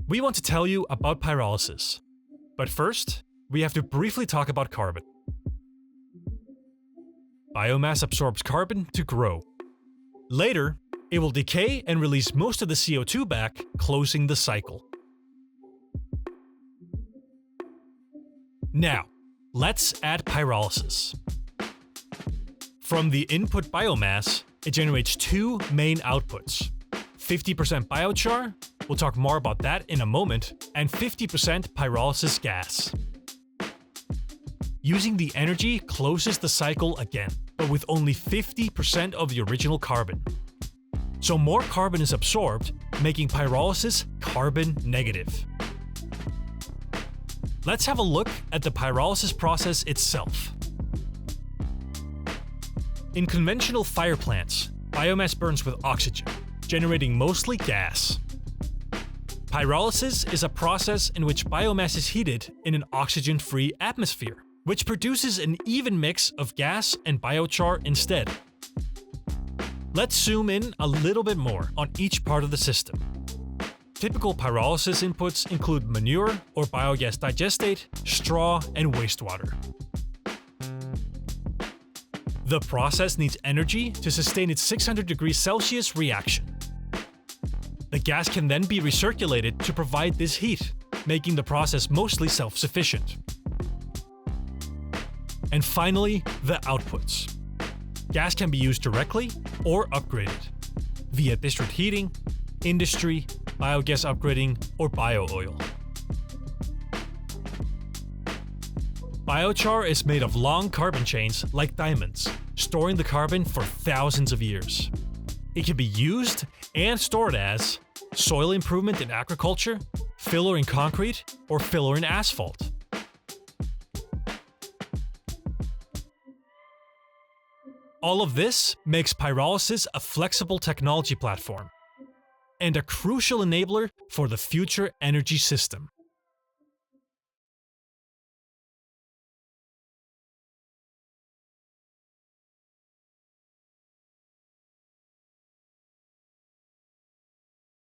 We want to tell you about pyrolysis. But first, we have to briefly talk about carbon. Biomass absorbs carbon to grow. Later, it will decay and release most of the CO2 back, closing the cycle. Now, let's add pyrolysis. From the input biomass, it generates two main outputs. 50% biochar, we'll talk more about that in a moment, and 50% pyrolysis gas. Using the energy closes the cycle again, but with only 50% of the original carbon. So more carbon is absorbed, making pyrolysis carbon negative. Let's have a look at the pyrolysis process itself. In conventional fire plants, biomass burns with oxygen, generating mostly gas. Pyrolysis is a process in which biomass is heated in an oxygen-free atmosphere, which produces an even mix of gas and biochar instead. Let's zoom in a little bit more on each part of the system. Typical pyrolysis inputs include manure or biogas digestate, straw, and wastewater. The process needs energy to sustain its 600 degrees Celsius reaction. The gas can then be recirculated to provide this heat, making the process mostly self-sufficient. And finally, the outputs. Gas can be used directly or upgraded via district heating, industry, biogas upgrading, or bio-oil. Biochar is made of long carbon chains like diamonds, storing the carbon for thousands of years. It can be used and stored as soil improvement in agriculture, filler in concrete, or filler in asphalt. All of this makes pyrolysis a flexible technology platform and a crucial enabler for the future energy system.